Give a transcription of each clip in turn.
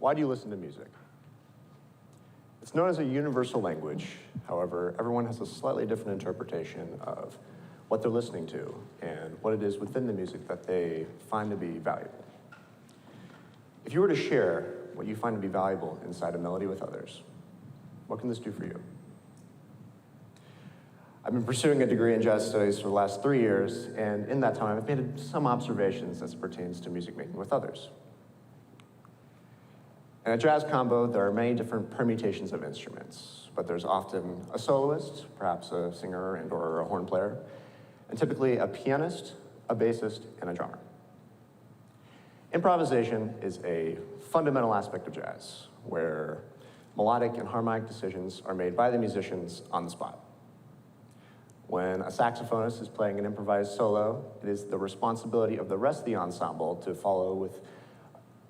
Why do you listen to music? It's known as a universal language. However, everyone has a slightly different interpretation of what they're listening to and what it is within the music that they find to be valuable. If you were to share what you find to be valuable inside a melody with others, what can this do for you? I've been pursuing a degree in jazz studies for the last 3 years, and in that time, I've made some observations as it pertains to music making with others. In a jazz combo, there are many different permutations of instruments, but there's often a soloist, perhaps a singer and/or a horn player, and typically a pianist, a bassist, and a drummer. Improvisation is a fundamental aspect of jazz, where melodic and harmonic decisions are made by the musicians on the spot. When a saxophonist is playing an improvised solo, it is the responsibility of the rest of the ensemble to follow with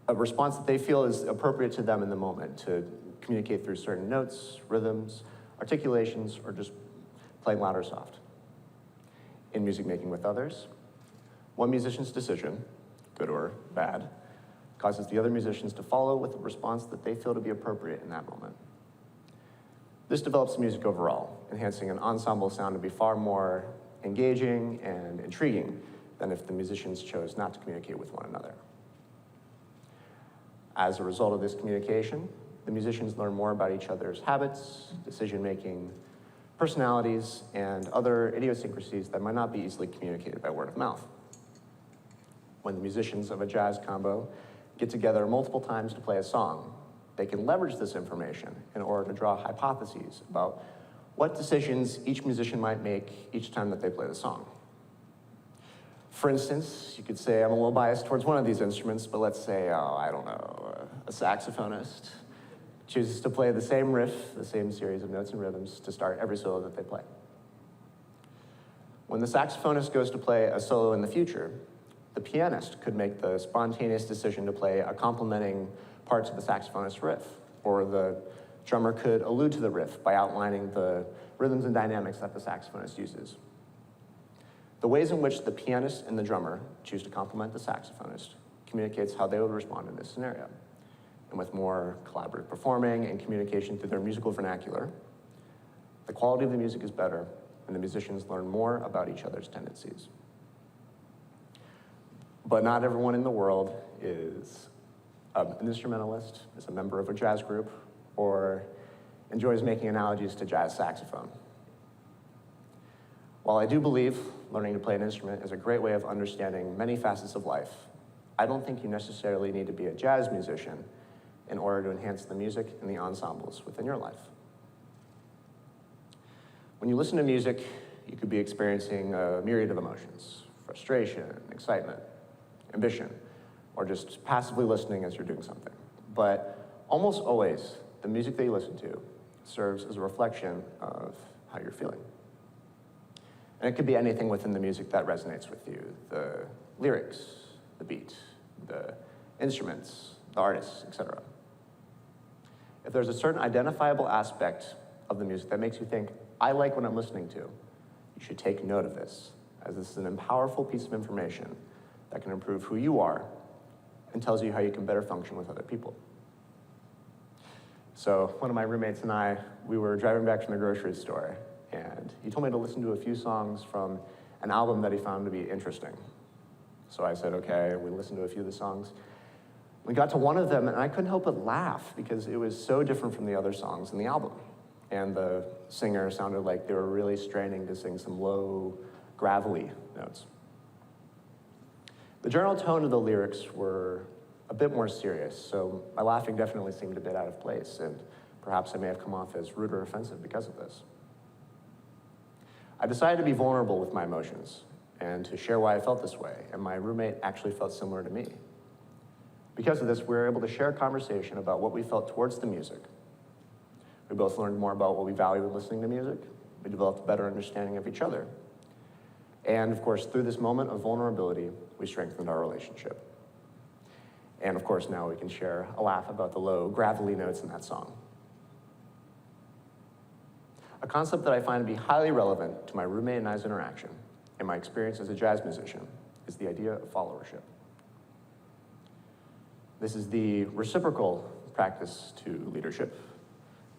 a response that they feel is appropriate to them in the moment, to communicate through certain notes, rhythms, articulations, or just playing loud or soft. In music making with others, one musician's decision, good or bad, causes the other musicians to follow with a response that they feel to be appropriate in that moment. This develops music overall, enhancing an ensemble sound to be far more engaging and intriguing than if the musicians chose not to communicate with one another. As a result of this communication, the musicians learn more about each other's habits, decision-making, personalities, and other idiosyncrasies that might not be easily communicated by word of mouth. When the musicians of a jazz combo get together multiple times to play a song, they can leverage this information in order to draw hypotheses about what decisions each musician might make each time that they play the song. For instance, you could say I'm a little biased towards one of these instruments, but let's say, a saxophonist chooses to play the same riff, the same series of notes and rhythms to start every solo that they play. When the saxophonist goes to play a solo in the future, the pianist could make the spontaneous decision to play a complementing part to the saxophonist's riff, or the drummer could allude to the riff by outlining the rhythms and dynamics that the saxophonist uses. The ways in which the pianist and the drummer choose to complement the saxophonist communicates how they would respond in this scenario. And with more collaborative performing and communication through their musical vernacular, the quality of the music is better, and the musicians learn more about each other's tendencies. But not everyone in the world is an instrumentalist, is a member of a jazz group, or enjoys making analogies to jazz saxophone. While I do believe learning to play an instrument is a great way of understanding many facets of life, I don't think you necessarily need to be a jazz musician in order to enhance the music and the ensembles within your life. When you listen to music, you could be experiencing a myriad of emotions: frustration, excitement, ambition, or just passively listening as you're doing something. But almost always, the music that you listen to serves as a reflection of how you're feeling. And it could be anything within the music that resonates with you: the lyrics, the beat, the instruments, the artists, etc. If there's a certain identifiable aspect of the music that makes you think, I like what I'm listening to, you should take note of this, as this is an powerful piece of information that can improve who you are and tells you how you can better function with other people. So one of my roommates and I, we were driving back from the grocery store, and he told me to listen to a few songs from an album that he found to be interesting. So I said, okay, we listened to a few of the songs. We got to one of them, and I couldn't help but laugh because it was so different from the other songs in the album. And the singer sounded like they were really straining to sing some low, gravelly notes. The general tone of the lyrics were a bit more serious, so my laughing definitely seemed a bit out of place, and perhaps I may have come off as rude or offensive because of this. I decided to be vulnerable with my emotions and to share why I felt this way, and my roommate actually felt similar to me. Because of this, we were able to share a conversation about what we felt towards the music. We both learned more about what we value in listening to music. We developed a better understanding of each other. And of course, through this moment of vulnerability, we strengthened our relationship. And of course, now we can share a laugh about the low, gravelly notes in that song. A concept that I find to be highly relevant to my roommate and I's interaction and my experience as a jazz musician is the idea of followership. This is the reciprocal practice to leadership,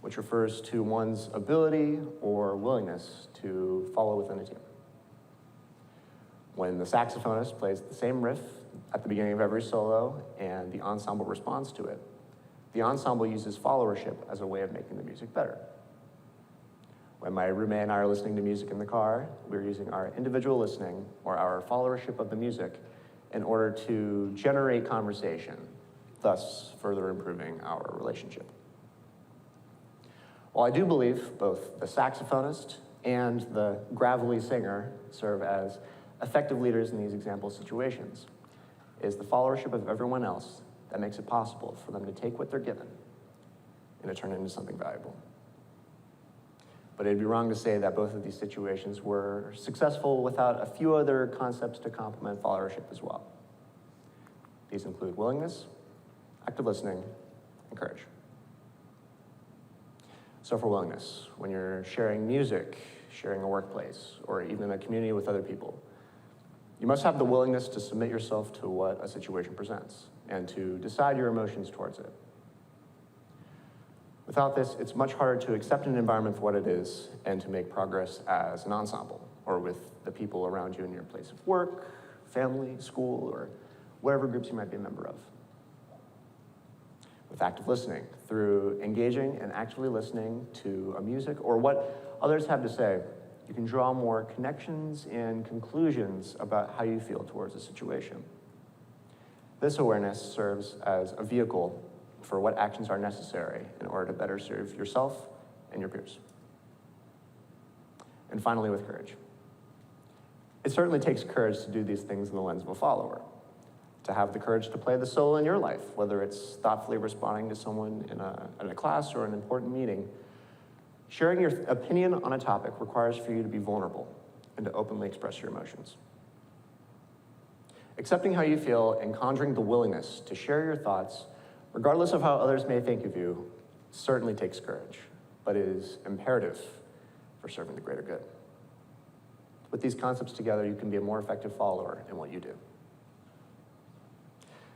which refers to one's ability or willingness to follow within a team. When the saxophonist plays the same riff at the beginning of every solo and the ensemble responds to it, the ensemble uses followership as a way of making the music better. When my roommate and I are listening to music in the car, we're using our individual listening or our followership of the music in order to generate conversation, thus further improving our relationship. While I do believe both the saxophonist and the gravelly singer serve as effective leaders in these example situations, it is the followership of everyone else that makes it possible for them to take what they're given and to turn it into something valuable. But it'd be wrong to say that both of these situations were successful without a few other concepts to complement followership as well. These include willingness, active listening, and courage. So for willingness, when you're sharing music, sharing a workplace, or even a community with other people, you must have the willingness to submit yourself to what a situation presents and to decide your emotions towards it. Without this, it's much harder to accept an environment for what it is and to make progress as an ensemble or with the people around you in your place of work, family, school, or whatever groups you might be a member of. With active listening, through engaging and actively listening to a music or what others have to say, you can draw more connections and conclusions about how you feel towards a situation. This awareness serves as a vehicle for what actions are necessary in order to better serve yourself and your peers. And finally, with courage. It certainly takes courage to do these things in the lens of a follower. To have the courage to play the solo in your life, whether it's thoughtfully responding to someone in a class or an important meeting. Sharing your opinion on a topic requires for you to be vulnerable and to openly express your emotions. Accepting how you feel and conjuring the willingness to share your thoughts, regardless of how others may think of you, certainly takes courage, but is imperative for serving the greater good. With these concepts together, you can be a more effective follower in what you do.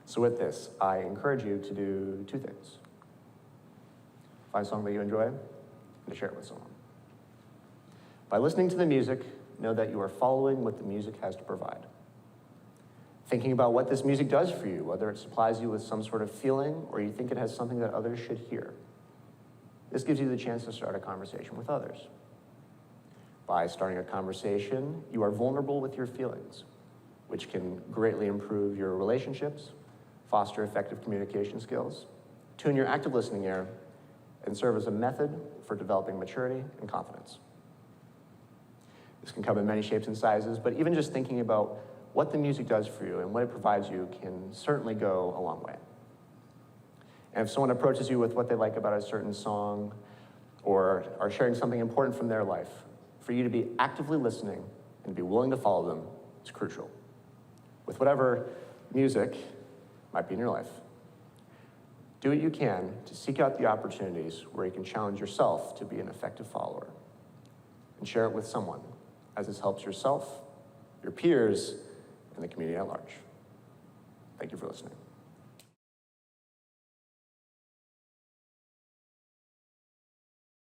So with this, I encourage you to do two things. Find a song that you enjoy and to share it with someone. By listening to the music, know that you are following what the music has to provide. Thinking about what this music does for you, whether it supplies you with some sort of feeling or you think it has something that others should hear. This gives you the chance to start a conversation with others. By starting a conversation, you are vulnerable with your feelings, which can greatly improve your relationships, foster effective communication skills, tune your active listening ear, and serve as a method for developing maturity and confidence. This can come in many shapes and sizes, but even just thinking about what the music does for you and what it provides you can certainly go a long way. And if someone approaches you with what they like about a certain song or are sharing something important from their life, for you to be actively listening and be willing to follow them is crucial. With whatever music might be in your life, do what you can to seek out the opportunities where you can challenge yourself to be an effective follower and share it with someone, as this helps yourself, your peers, and the community at large. Thank you for listening.